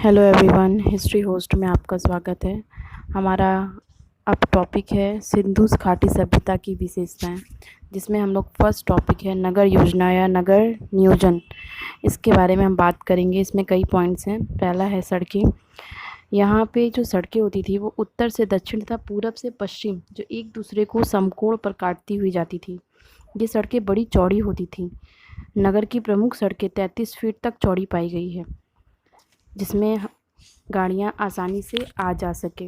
Hello everyone, history host में आपका स्वागत है। हमारा अब टॉपिक है सिंधु घाटी सभ्यता की विशेषताएं, जिसमें हम लोग फर्स्ट टॉपिक है नगर योजना या नगर नियोजन। इसके बारे में हम बात करेंगे। इसमें कई पॉइंट्स हैं। पहला है सड़कें। यहाँ पे जो सड़कें होती थी वो उत्तर से दक्षिण तथा पूरब से पश्चिम जो एक दूसरे को समकोण पर काटती हुई जाती थी। ये सड़कें बड़ी चौड़ी होती थीं। नगर की प्रमुख सड़कें 33 फीट तक चौड़ी पाई गई है, जिसमें गाड़ियाँ आसानी से आ जा सके।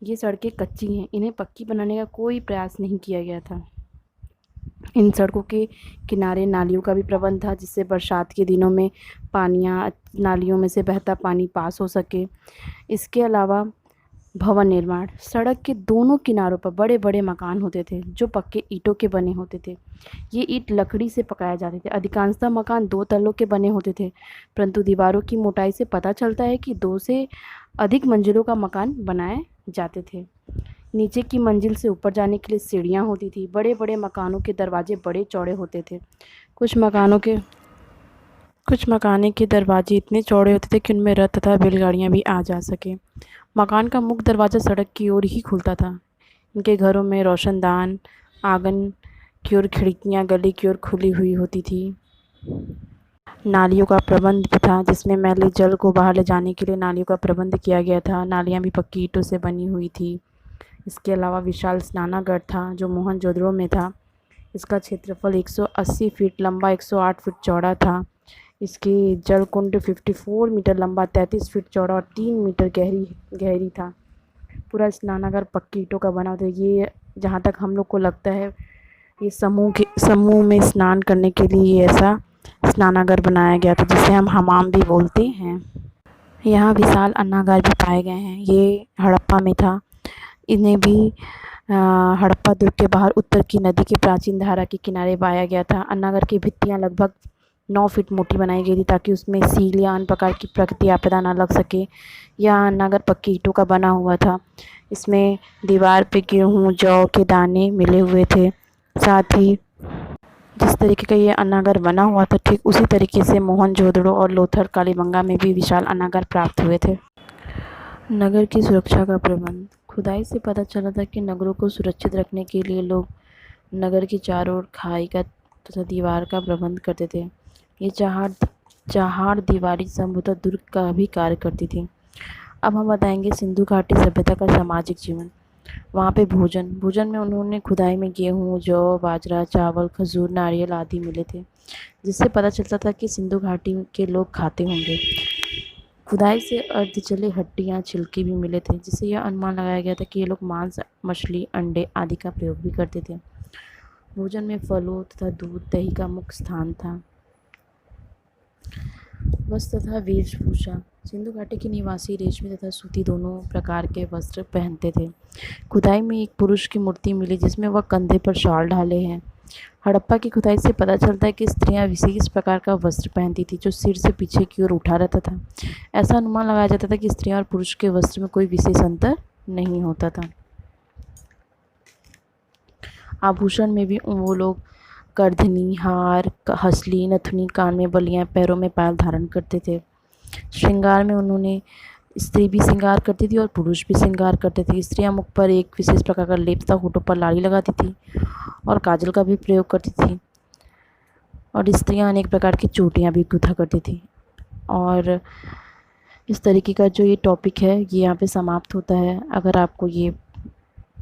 ये सड़कें कच्ची हैं, इन्हें पक्की बनाने का कोई प्रयास नहीं किया गया था। इन सड़कों के किनारे नालियों का भी प्रबंध था, जिससे बरसात के दिनों में नालियों में से बहता पानी पास हो सके। इसके अलावा भवन निर्माण। सड़क के दोनों किनारों पर बड़े बड़े मकान होते थे जो पक्के ईंटों के बने होते थे। ये ईंट लकड़ी से पकाए जाते थे। अधिकांशतः मकान 2 तलों के बने होते थे, परंतु दीवारों की मोटाई से पता चलता है कि 2 से अधिक मंजिलों का मकान बनाए जाते थे। नीचे की मंजिल से ऊपर जाने के लिए सीढ़ियाँ होती थी। बड़े बड़े मकानों के दरवाजे बड़े चौड़े होते थे। कुछ मकानों के दरवाजे इतने चौड़े होते थे कि उनमें रथ तथा बैलगाड़ियाँ भी आ जा सके। मकान का मुख्य दरवाज़ा सड़क की ओर ही खुलता था। इनके घरों में रोशनदान, आंगन की ओर खिड़कियाँ गली की ओर खुली हुई होती थी। नालियों का प्रबंध भी था, जिसमें मैले जल को बाहर ले जाने के लिए नालियों का प्रबंध किया गया था। नालियाँ भी पक्की ईंटों से बनी हुई थी। इसके अलावा विशाल स्नानागार था जो मोहनजोदड़ो में था। इसका क्षेत्रफल 180 फीट लंबा, 108 फीट चौड़ा था। इसकी जलकुंड 54 मीटर लंबा, 33 फीट चौड़ा और 3 मीटर गहरी था। पूरा स्नानागार पक्की ईंटों का बना होता है। ये जहाँ तक हम लोग को लगता है, ये समूह में स्नान करने के लिए ऐसा स्नानागार बनाया गया था, जिसे हम हमाम भी बोलते हैं। यहाँ विशाल अन्नागार भी पाए गए हैं। ये हड़प्पा में था। इन्हें भी हड़प्पा दुर्ग के बाहर उत्तर की नदी की प्राचीन धारा के किनारे पाया गया था। अन्नागार की भित्तियाँ लगभग 9 फीट मोटी बनाई गई थी, ताकि उसमें सील या अन्य प्रकार की प्राकृतिक आपदा न लग सके। यह अन्नागार पक्की ईंटों का बना हुआ था। इसमें दीवार पे गेहूँ जौ के दाने मिले हुए थे। साथ ही जिस तरीके का ये अन्नागार बना हुआ था, ठीक उसी तरीके से मोहनजोदड़ो और लोथर कालीबंगा में भी विशाल अन्नागार प्राप्त हुए थे। नगर की सुरक्षा का प्रबंध। खुदाई से पता चला था कि नगरों को सुरक्षित रखने के लिए लोग नगर के चारों ओर खाई का तथा दीवार का प्रबंध करते थे। ये चहाड़ दीवारी संभवतः दुर्ग का भी कार्य करती थी। अब हम बताएंगे सिंधु घाटी सभ्यता का सामाजिक जीवन। वहाँ पे भोजन में उन्होंने खुदाई में गेहूँ जौ बाजरा चावल खजूर नारियल आदि मिले थे, जिससे पता चलता था कि सिंधु घाटी के लोग खाते होंगे। खुदाई से अर्धजले हड्डियाँ छिलके भी मिले थे, जिससे यह अनुमान लगाया गया था कि ये लोग मांस मछली अंडे आदि का प्रयोग भी करते थे। भोजन में फलों तथा दूध दही का मुख्य स्थान था। वस्त्र तथा वेशभूषा। सिंधु घाटी के निवासी रेशमी तथा सूती दोनों प्रकार के वस्त्र पहनते थे। खुदाई में एक पुरुष की मूर्ति मिली, जिसमें वह कंधे पर शॉल डाले हैं। हड़प्पा की खुदाई से पता चलता है कि स्त्रियां विशेष प्रकार का वस्त्र पहनती थी, जो सिर से पीछे की ओर उठा रहता था। ऐसा अनुमान लगाया जाता था कि स्त्रियां और पुरुष के वस्त्र में कोई विशेष अंतर नहीं होता था। आभूषण में भी वो लोग करधनी हार हसली नथुनी कान में बलियां पैरों में पायल धारण करते थे। श्रृंगार में उन्होंने स्त्री भी श्रृंगार करती थी और पुरुष भी श्रृंगार करते थे। स्त्रियां मुख पर एक विशेष प्रकार का लेप तथा होठों पर लाली लगाती थी और काजल का भी प्रयोग करती थी, और स्त्रियां अनेक प्रकार की चोटियां भी गूंथा करती थी। और इस तरीके का जो ये टॉपिक है ये यहाँ पे समाप्त होता है। अगर आपको ये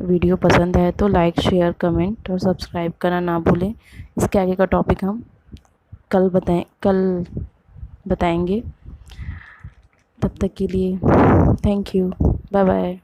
वीडियो पसंद है तो लाइक शेयर कमेंट और सब्सक्राइब करना ना भूलें। इसके आगे का टॉपिक हम कल बताएंगे। तब तक के लिए थैंक यू, बाय बाय।